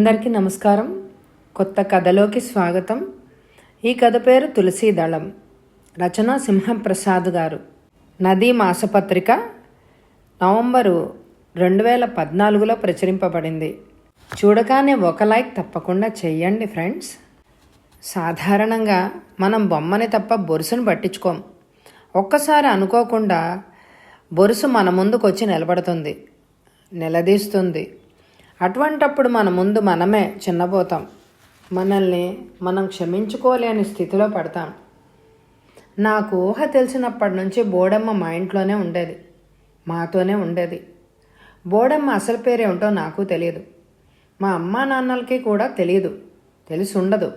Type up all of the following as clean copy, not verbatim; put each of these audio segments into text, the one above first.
అందరికీ నమస్కారం. కొత్త కథలోకి స్వాగతం. ఈ కథ పేరు తులసీ దళం. రచన సింహప్రసాద్ గారు. నదీ మాసపత్రిక నవంబరు 2014లో ప్రచురింపబడింది. చూడగానే ఒక లైక్ తప్పకుండా చెయ్యండి ఫ్రెండ్స్. సాధారణంగా మనం బొమ్మని తప్ప బొరుసును పట్టించుకోం. ఒక్కసారి అనుకోకుండా బొరుసు మన ముందుకు వచ్చి నిలబడుతుంది, నిలదీస్తుంది. అటువంటప్పుడు మన ముందు మనమే చిన్నపోతాం. మనల్ని మనం క్షమించుకోలేని స్థితిలో పడతాం. నాకు ఊహ తెలిసినప్పటి నుంచి బోడమ్మ మా ఇంట్లోనే ఉండేది, మాతోనే ఉండేది. బోడమ్మ అసలు పేరేమిటో నాకు తెలియదు, మా అమ్మా నాన్నలకి కూడా తెలియదు, తెలిసి ఉండదు.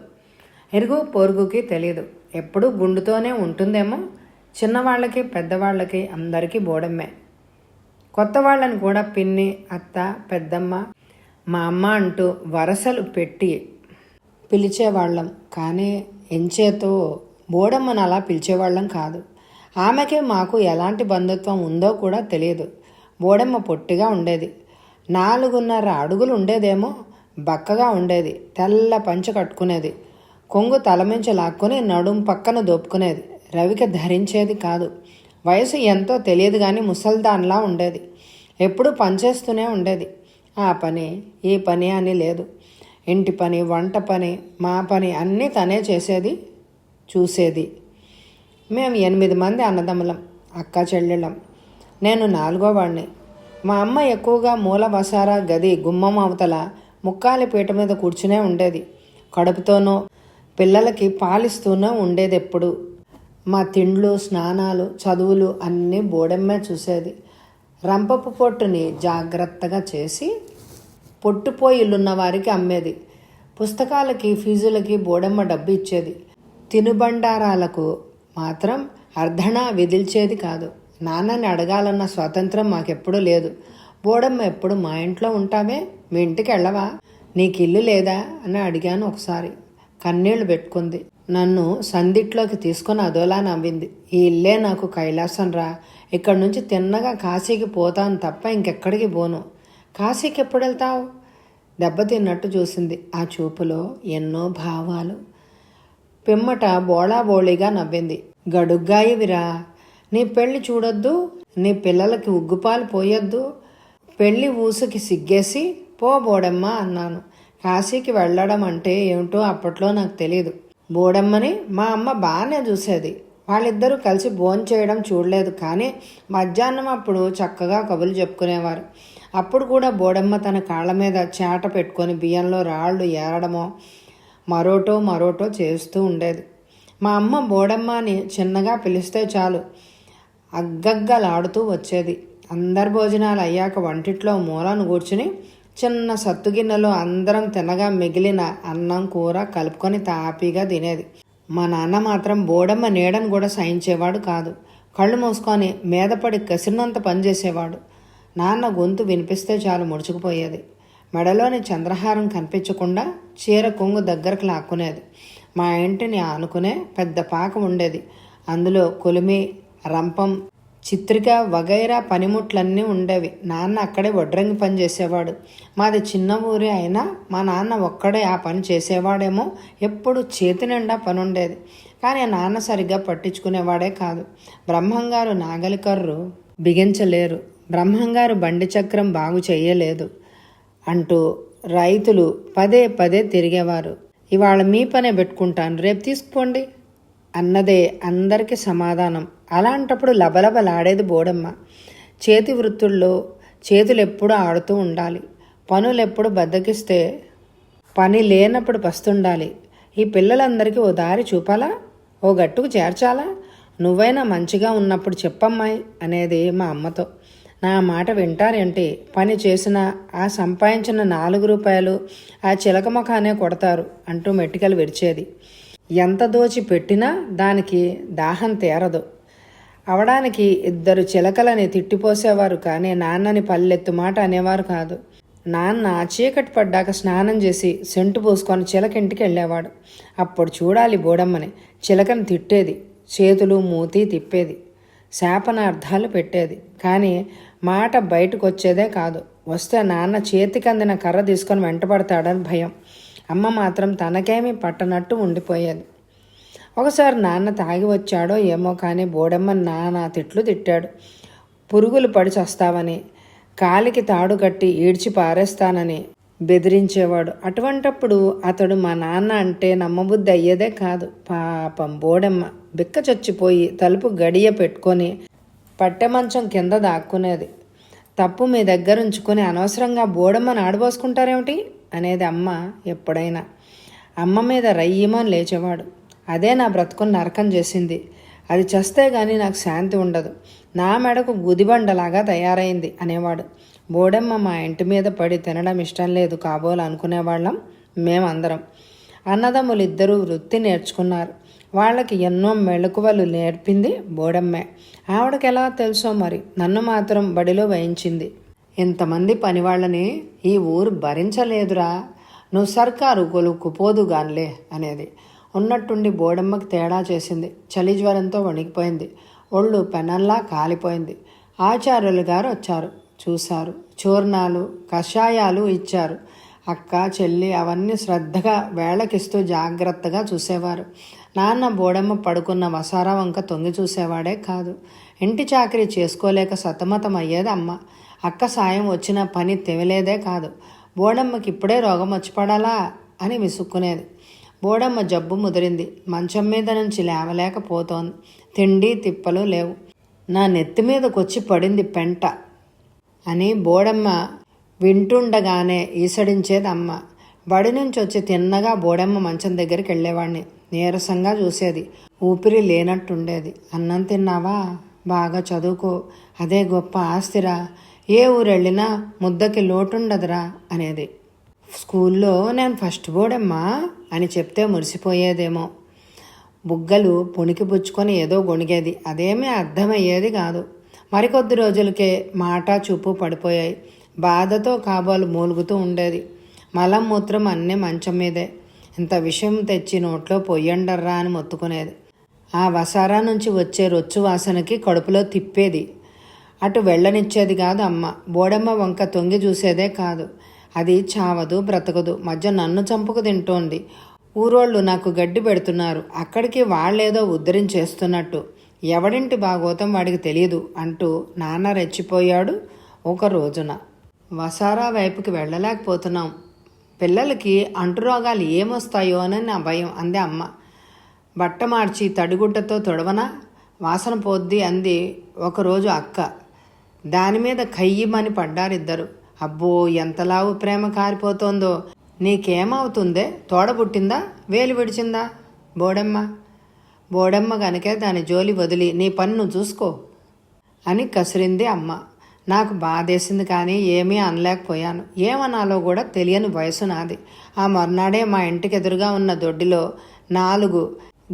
ఎరుగు పొరుగుకి తెలియదు. ఎప్పుడూ గుండుతోనే ఉంటుందేమో. చిన్నవాళ్ళకి పెద్దవాళ్ళకి అందరికీ బోడమ్మే. కొత్త వాళ్ళని కూడా పిన్ని, అత్త, పెద్దమ్మ, మా అమ్మ అంటూ వరసలు పెట్టి పిలిచేవాళ్ళం. కానీ ఎంచేతో బోడమ్మను అలా పిలిచేవాళ్ళం కాదు. ఆమెకే మాకు ఎలాంటి బంధుత్వం ఉందో కూడా తెలియదు. బోడమ్మ పొట్టిగా ఉండేది, 4.5 అడుగులు ఉండేదేమో. బక్కగా ఉండేది, తెల్ల పంచె కట్టుకునేది, కొంగు తలమించి లాక్కొని నడుం పక్కన దోపుకునేది. రవిక ధరించేది కాదు. వయసు ఎంతో తెలియదు కానీ ముసల్దాన్లా ఉండేది. ఎప్పుడూ పనిచేస్తూనే ఉండేది. ఆ పని ఈ పని అని లేదు. ఇంటి పని, వంట పని, మా పని అన్నీ తనే చేసేది, చూసేది. మేము 8 మంది అన్నదమ్ములం, అక్క చెల్లెళ్ళం. నేను 4వ వాడిని. మా అమ్మ ఎక్కువగా మూల వసారా గది గుమ్మం అవతల ముక్కాలి పీట మీద కూర్చునే ఉండేది. కడుపుతోనూ పిల్లలకి పాలిస్తూనూ ఉండేది ఎప్పుడు. మా తిండ్లు, స్నానాలు, చదువులు అన్నీ బోడమ్మే చూసేది. రంపపు పొట్టుని జాగ్రత్తగా చేసి పొట్టుపోయిల్లున్న వారికి అమ్మేది. పుస్తకాలకి, ఫీజులకి బోడమ్మ డబ్బు ఇచ్చేది. తినుబండారాలకు మాత్రం అర్ధణ విదిల్చేది కాదు. నాన్నని అడగాలన్న స్వాతంత్రం మాకెప్పుడూ లేదు. బోడమ్మ ఎప్పుడు మా ఇంట్లో ఉంటావే, మీ ఇంటికి వెళ్ళవా, నీకు ఇల్లు లేదా అని అడిగాను ఒకసారి. కన్నీళ్లు పెట్టుకుంది. నన్ను సందిట్లోకి తీసుకొని అదోలా నవ్వింది. ఈ ఇల్లే నాకు కైలాసం రా, ఇక్కడి నుంచి తిన్నగా కాశీకి పోతాను తప్ప ఇంకెక్కడికి పోను. కాశీకి ఎప్పుడు వెళ్తావు? దెబ్బతిన్నట్టు చూసింది. ఆ చూపులో ఎన్నో భావాలు. పిమ్మట బోళాబోళీగా నవ్వింది. గడుగ్గాయివిరా, నీ పెళ్ళి చూడొద్దు, నీ పిల్లలకి ఉగ్గుపాలు పోయొద్దు, పెళ్ళి ఊసుకి సిగ్గేసి పో బోడమ్మ అన్నాను. కాశీకి వెళ్ళడం అంటే ఏమిటో అప్పట్లో నాకు తెలియదు. బోడమ్మని మా అమ్మ బాగానే చూసేది. వాళ్ళిద్దరూ కలిసి భోంచేయడం చూడలేదు, కానీ మధ్యాహ్నం అప్పుడు చక్కగా కబుర్లు చెప్పుకునేవారు. అప్పుడు కూడా బోడమ్మ తన కాళ్ళ మీద చేట పెట్టుకొని బియ్యంలో రాళ్ళు ఏరడమో మరోటో చేస్తూ ఉండేది. మా అమ్మ బోడమ్మ అని చిన్నగా పిలిస్తే చాలు అగ్గగ్గలాడుతూ వచ్చేది. అందరి భోజనాలు అయ్యాక వంటిట్లో మూలను కూర్చుని చిన్న సత్తుగిన్నెలో అందరం తినగా మిగిలిన అన్నం కూర కలుపుకొని తాపీగా తినేది. మా నాన్న మాత్రం బోడమ్మ నీడను కూడా సహించేవాడు కాదు. కళ్ళు మూసుకొని మీదపడి కసిరినంత పనిచేసేవాడు. నాన్న గొంతు వినిపిస్తే చాలు ముడుచుకుపోయేది. మెడలోని చంద్రహారం కనిపించకుండా చీర కొంగు దగ్గరకు లాక్కునేది. మా ఇంటిని ఆనుకునే పెద్ద పాక ఉండేది. అందులో కొలిమి, రంపం, చిత్రిక వగైరా పనిముట్లన్నీ ఉండేవి. నాన్న అక్కడే వడ్రంగి పని చేసేవాడు. మాది చిన్న ఊరే అయినా మా నాన్న ఒక్కడే ఆ పని చేసేవాడేమో. ఎప్పుడు చేతి నిండా పని ఉండేది, కానీ నాన్న సరిగ్గా పట్టించుకునేవాడే కాదు. బ్రహ్మంగారు నాగలికర్రు బిగించలేరు, బ్రహ్మంగారు బండి చక్రం బాగు చెయ్యలేదు అంటూ రైతులు పదే పదే తిరిగేవారు. ఇవాళ మీ పనే పెట్టుకుంటాను, రేపు తీసుకుపోండి అన్నదే అందరికీ సమాధానం. అలాంటప్పుడు లబలబలాడేది బోడమ్మ. చేతి వృత్తుల్లో చేతులు ఎప్పుడు ఆడుతూ ఉండాలి. పనులు ఎప్పుడు బద్దకిస్తే పని లేనప్పుడు పస్తుండాలి. ఈ పిల్లలందరికీ ఓ దారి చూపాలా, ఓ గట్టుకు చేర్చాలా, నువ్వైనా మంచిగా ఉన్నప్పుడు చెప్పమ్మాయి అనేది మా అమ్మతో. నా మాట వింటారేంటి? పని చేసిన ఆ సంపాదించిన 4 రూపాయలు ఆ చిలక ముఖానే కొడతారు అంటూ మెట్టికలు విరిచేది. ఎంత దోచి పెట్టినా దానికి దాహం తీరదు. అవడానికి 2 చిలకలని తిట్టిపోసేవారు, కానీ నాన్నని పల్లెత్తు మాట అనేవారు కాదు. నాన్న చీకటి పడ్డాక స్నానం చేసి సెంటు పూసుకొని చిలకింటికి వెళ్ళేవాడు. అప్పుడు చూడాలి బోడమ్మని. చిలకని తిట్టేది, చేతులు మూతి తిప్పేది, శాపనార్థాలు పెట్టేది, కానీ మాట బయటకు వచ్చేదే కాదు. వస్తే నాన్న చేతికి అందిన కర్ర తీసుకొని వెంటబడతాడని భయం. అమ్మ మాత్రం తనకేమీ పట్టనట్టు ఉండిపోయేది. ఒకసారి నాన్న తాగి వచ్చాడో ఏమో కానీ బోడెమ్మ నాన్న తిట్లు తిట్టాడు. పురుగులు పడి చస్తావని, కాలికి తాడు కట్టి ఈడ్చి పారేస్తానని బెదిరించేవాడు. అటువంటప్పుడు అతడు మా నాన్న అంటే నమ్మబుద్ధి అయ్యేదే కాదు. పాపం బోడెమ్మ బిక్క చచ్చిపోయి తలుపు గడియ పెట్టుకొని పట్టె మంచం కింద దాక్కునేది. తప్పు మీ దగ్గర ఉంచుకొని అనవసరంగా బోడమ్మని ఆడబోసుకుంటారేమిటి అనేది అమ్మ ఎప్పుడైనా. అమ్మ మీద రయ్యమని లేచేవాడు. అదే నా బ్రతుకుని నరకం చేసింది. అది చస్తే కానీ నాకు శాంతి ఉండదు. నా మెడకు గుదిబండలాగా తయారైంది అనేవాడు. బోడమ్మ మా ఇంటి మీద పడి తినడం ఇష్టం లేదు కాబోలు అనుకునేవాళ్ళం మేమందరం. అన్నదమ్ములు ఇద్దరూ వృత్తి నేర్చుకున్నారు. వాళ్ళకి ఎన్నో మెళకువలు నేర్పింది బోడమ్మే. ఆవిడకి ఎలా తెలుసో మరి, నన్ను మాత్రం బడిలో వేయించింది. ఇంతమంది పనివాళ్ళని ఈ ఊరు భరించలేదురా, నువ్వు సర్కారు కొలుక్కుపోదు గాన్లే అనేది. ఉన్నట్టుండి బోడమ్మకి తేడా చేసింది. చలి జ్వరంతో వణికిపోయింది. ఒళ్ళు పెనల్లా కాలిపోయింది. ఆచార్యులు గారు వచ్చారు, చూశారు. చూర్ణాలు కషాయాలు ఇచ్చారు. అక్క చెల్లి అవన్నీ శ్రద్ధగా వేళకిస్తూ జాగ్రత్తగా చూసేవారు. నాన్న బోడమ్మ పడుకున్న వసారా వంక తొంగి చూసేవాడే కాదు. ఇంటి చాకరీ చేసుకోలేక సతమతం అయ్యేది అమ్మ. అక్క సాయం వచ్చిన పని తెవలేదే కాదు. బోడమ్మకి ఇప్పుడే రోగం వచ్చి పడాలా అని విసుక్కునేది. బోడమ్మ జబ్బు ముదిరింది. మంచం మీద నుంచి లేవలేకపోతోంది. తిండి తిప్పలు లేవు. నా నెత్తి మీదకొచ్చి పడింది పెంట అని బోడమ్మ వింటుండగానే ఈసడించేది అమ్మ. బడి నుంచి వచ్చి తిన్నగా బోడమ్మ మంచం దగ్గరికి వెళ్ళేవాడిని. నీరసంగా చూసేది. ఊపిరి లేనట్టుండేది. అన్నం తిన్నావా? బాగా చదువుకో, అదే గొప్ప ఆస్తిరా. ఏ ఊరు వెళ్ళినా ముద్దకి లోటుండదురా అనేది. స్కూల్లో నేను ఫస్ట్ బోడమ్మా అని చెప్తే మురిసిపోయేదేమో. బుగ్గలు పుణికి పుచ్చుకొని ఏదో గొణిగేది. అదేమీ అర్థమయ్యేది కాదు. మరికొద్ది రోజులకే మాట చూపు పడిపోయాయి. బాధతో కాబోలు మూలుగుతూ ఉండేది. మలం మూత్రం అన్నీ మంచం మీదే. ఇంత విషయం తెచ్చి నోట్లో పొయ్యండర్రా అని మొత్తుకునేది. ఆ వసారా నుంచి వచ్చే రొచ్చు వాసనకి కడుపులో తిప్పేది. అటు వెళ్ళనిచ్చేది కాదు అమ్మ. బోడమ్మ వంక తొంగి చూసేదే కాదు. అది చావదు బ్రతకదు, మధ్య నన్ను చంపుకు తింటోంది. ఊరోళ్ళు నాకు గడ్డి పెడుతున్నారు, అక్కడికి వాళ్ళేదో ఉద్ధరించేస్తున్నట్టు. ఎవడింటి బాగోతం వాడికి తెలియదు అంటూ నాన్న రెచ్చిపోయాడు ఒక రోజున. వసారా వైపుకి వెళ్ళలేకపోతున్నాం, పిల్లలకి అంటురోగాలు ఏమొస్తాయో అని నా భయం అంది అమ్మ. బట్ట మార్చి తడిగుడ్డతో తొడవనా, వాసన పోద్ది అంది ఒకరోజు అక్క. దానిమీద కయ్యమని పడ్డారిద్దరు. అబ్బో ఎంతలావు ప్రేమ కారిపోతోందో. నీకేమవుతుందే? తోడబుట్టిందా, వేలు విడిచిందా? బోడమ్మ గనకే దాని జోలి వదిలి నీ పని నువ్వు చూసుకో అని కసిరింది అమ్మ. నాకు బాధేసింది కానీ ఏమీ అనలేకపోయాను. ఏమనాలో కూడా తెలియని వయసు నాది. ఆ మర్నాడే మా ఇంటికి ఎదురుగా ఉన్న దొడ్డిలో 4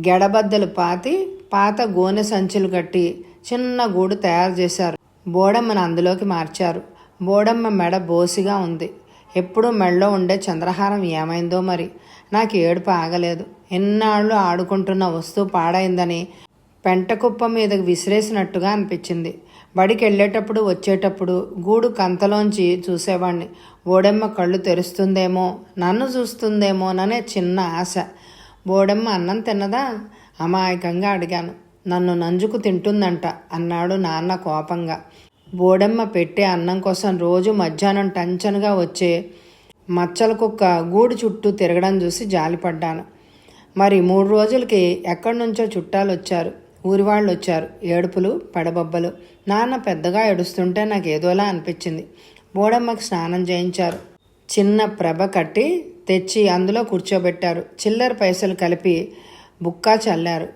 గెడబద్దలు పాతి పాత గోనె సంచులు కట్టి చిన్న గూడు తయారు చేశారు. బోడమ్మను అందులోకి మార్చారు. బోడమ్మ మెడ బోసిగా ఉంది. ఎప్పుడూ మెడలో ఉండే చంద్రహారం ఏమైందో మరి. నాకు ఏడుపు ఆగలేదు. ఎన్నాళ్ళు ఆడుకుంటున్న వస్తువు పాడైందని పెంటకుప్ప మీదకి విసిరేసినట్టుగా అనిపించింది. బడికి వెళ్ళేటప్పుడు వచ్చేటప్పుడు గూడు కంతలోంచి చూసేవాడిని. బోడమ్మ కళ్ళు తెరుస్తుందేమో, నన్ను చూస్తుందేమోననే చిన్న ఆశ. బోడమ్మ అన్నం తిన్నదా అమాయకంగా అడిగాను. నన్ను నంజుకు తింటుందంట అన్నాడు నాన్న కోపంగా. బోడమ్మ పెట్టే అన్నం కోసం రోజు మధ్యాహ్నం టెన్షన్గా వచ్చే మచ్చల కుక్క గూడు చుట్టూ తిరగడం చూసి జాలిపడ్డాను. మరి 3 రోజులకి ఎక్కడి నుంచో చుట్టాలు వచ్చారు, ఊరివాళ్ళు వచ్చారు. ఏడుపులు పెడబొబ్బలు. నాన్న పెద్దగా ఏడుస్తుంటే నాకు ఏదోలా అనిపించింది. బోడమ్మకి స్నానం చేయించారు. చిన్న ప్రభ కట్టి తెచ్చి అందులో కూర్చోబెట్టారు. చిల్లర పైసలు కలిపి బుక్కా చల్లారు,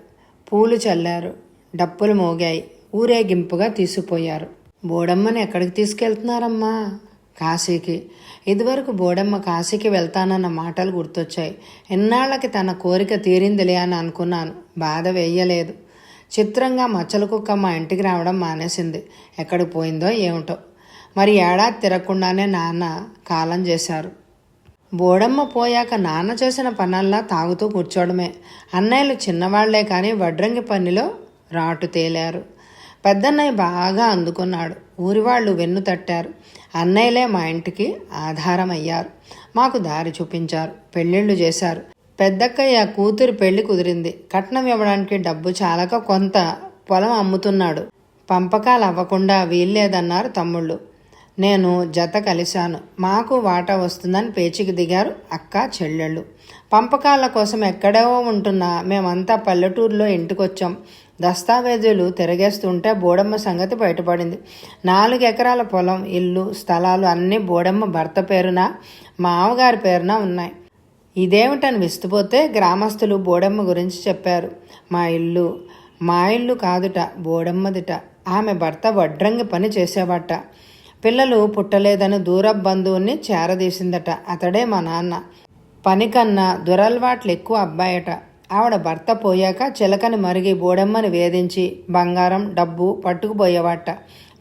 పూలు చల్లారు, డప్పులు మోగాయి. ఊరేగింపుగా తీసుకుపోయారు. బోడమ్మని ఎక్కడికి తీసుకెళ్తున్నారమ్మా? కాశీకి. ఇదివరకు బోడమ్మ కాశీకి వెళ్తానన్న మాటలు గుర్తొచ్చాయి. ఎన్నాళ్ళకి తన కోరిక తీరిందిలే అని అనుకున్నాను. బాధ వేయలేదు. చిత్రంగా మచ్చల కుక్క మా ఇంటికి రావడం మానేసింది. ఎక్కడికి పోయిందో ఏమిటో. మరి ఏడాది తిరగకుండానే నాన్న కాలం చేశారు. బోడమ్మ పోయాక నాన్న చేసిన పనల్లా తాగుతూ కూర్చోవడమే. అన్నయ్యలు చిన్నవాళ్లే కానీ వడ్రంగి పనిలో రాటు తేలారు. పెద్దన్నయ్య బాగా అందుకున్నాడు. ఊరివాళ్ళు వెన్ను తట్టారు. అన్నయ్యలే మా ఇంటికి ఆధారం అయ్యారు. మాకు దారి చూపించారు. పెళ్ళిళ్ళు చేశారు. పెద్దక్కయ్య కూతురి పెళ్లి కుదిరింది. కట్నం ఇవ్వడానికి డబ్బు చాలక కొంత పొలం అమ్ముతున్నాడు. పంపకాలు అవ్వకుండా వీల్లేదన్నారు తమ్ముళ్ళు. నేను జత కలిశాను. మాకు వాటా వస్తుందని పేచికి దిగారు అక్క చెల్లెళ్ళు. పంపకాల కోసం ఎక్కడో ఉంటున్నా మేమంతా పల్లెటూరులో ఇంటికొచ్చాం. దస్తావేజులు తిరగేస్తుంటే బోడమ్మ సంగతి బయటపడింది. 4 ఎకరాల పొలం, ఇల్లు, స్థలాలు అన్నీ బోడమ్మ భర్త పేరున, మామగారి పేరున ఉన్నాయి. ఇదేమిటని విస్తుపోతే గ్రామస్తులు బోడమ్మ గురించి చెప్పారు. మా ఇల్లు కాదుట, బోడమ్మదిట. ఆమె భర్త వడ్రంగి పని చేసేవాట. పిల్లలు పుట్టలేదని దూర బంధువుని చేరదీసిందట. అతడే మా నాన్న. పని కన్నా దురలవాట్లు ఎక్కువ అబ్బాయట. ఆవిడ భర్త పోయాక చిలకని మరిగి బోడమ్మని వేధించి బంగారం, డబ్బు పట్టుకుపోయేవాట.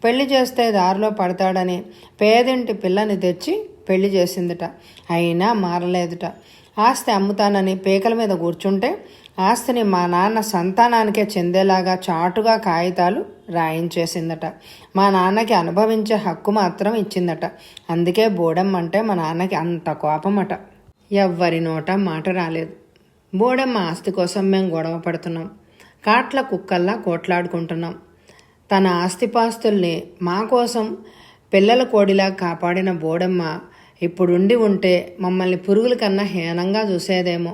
పెళ్లి చేస్తే దారిలో పడతాడని పేదింటి పిల్లని తెచ్చి పెళ్లి చేసిందట. అయినా మారలేదుట. ఆస్తి అమ్ముతానని పీకల మీద కూర్చుంటే ఆస్తిని మా నాన్న సంతానానికే చెందేలాగా చాటుగా కాగితాలు రాయించేసిందట. మా నాన్నకి అనుభవించే హక్కు మాత్రం ఇచ్చిందట. అందుకే బోడమ్మ అంటే మా నాన్నకి అంత కోపమట. ఎవ్వరి నోట మాట రాలేదు. బోడమ్మ ఆస్తి కోసం మేము గొడవ పడుతున్నాం. కాట్ల కుక్కల్లా కోట్లాడుకుంటున్నాం. తన ఆస్తిపాస్తుల్ని మా కోసం పిల్లల కోడిలా కాపాడిన బోడమ్మ ఇప్పుడుండి ఉంటే మమ్మల్ని పురుగుల కన్నా హీనంగా చూసేదేమో.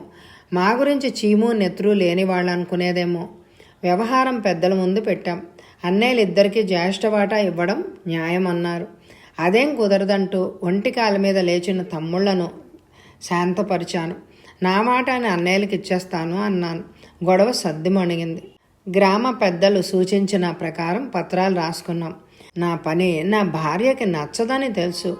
మా గురించి చీము నెత్రు లేని వాళ్ళు అనుకునేదేమో. వ్యవహారం పెద్దల ముందు పెట్టాం. అన్నయ్యలిద్దరికీ జ్యేష్ఠ వాటా ఇవ్వడం న్యాయం అన్నారు. అదేం కుదరదంటూ ఒంటికాల మీద లేచిన తమ్ముళ్లను శాంతపరిచాను. నా మాటని అన్నయ్యలకి ఇచ్చేస్తాను అన్నాను. గొడవ సద్దుమణిగింది. గ్రామ పెద్దలు సూచించిన ప్రకారం పత్రాలు రాసుకున్నాం. నా పని నా భార్యకి నచ్చదని తెలుసు.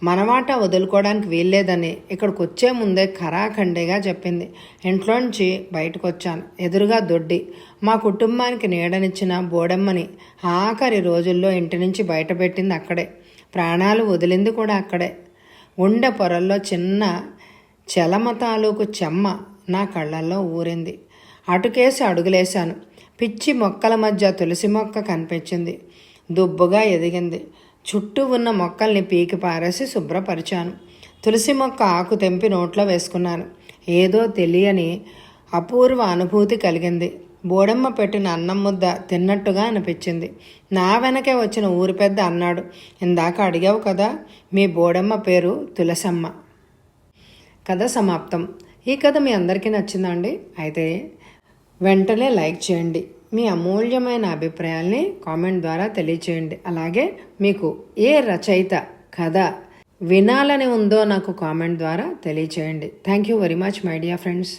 మనమాట వదులుకోవడానికి వీల్లేదని ఇక్కడికి వచ్చే ముందే ఖరాఖండిగా చెప్పింది. ఇంట్లోంచి బయటకు వచ్చాను. ఎదురుగా దొడ్డి. మా కుటుంబానికి నీడనిచ్చిన బోడమ్మని ఆఖరి రోజుల్లో ఇంటి నుంచి బయటపెట్టింది అక్కడే. ప్రాణాలు వదిలింది కూడా అక్కడే. గుండె పొరల్లో చిన్న చలమ తాలూకు చెమ్మ నా కళ్ళల్లో ఊరింది. అటుకేసి అడుగులేశాను. పిచ్చి మొక్కల మధ్య తులసి మొక్క కనిపించింది. దుబ్బుగా ఎదిగింది. చుట్టూ ఉన్న మొక్కల్ని పీకి పారేసి శుభ్రపరిచాను. తులసి మొక్క ఆకు తెంపి నోట్లో వేసుకున్నాను. ఏదో తెలియని అపూర్వ అనుభూతి కలిగింది. బోడమ్మ పెట్టిన అన్నం ముద్ద తిన్నట్టుగా అనిపించింది. నా వెనకే వచ్చిన ఊరి పెద్ద అన్నాడు, ఇందాక అడిగావు కదా, మీ బోడమ్మ పేరు తులసమ్మ. కథ సమాప్తం. ఈ కథ మీ అందరికీ నచ్చిందండి? అయితే వెంటనే లైక్ చేయండి. మీ అమూల్యమైన అభిప్రాయాల్ని కామెంట్ ద్వారా తెలియచేయండి. అలాగే మీకు ఏ రచయిత కథ వినాలని ఉందో నాకు కామెంట్ ద్వారా తెలియచేయండి. Thank you very much my dear friends.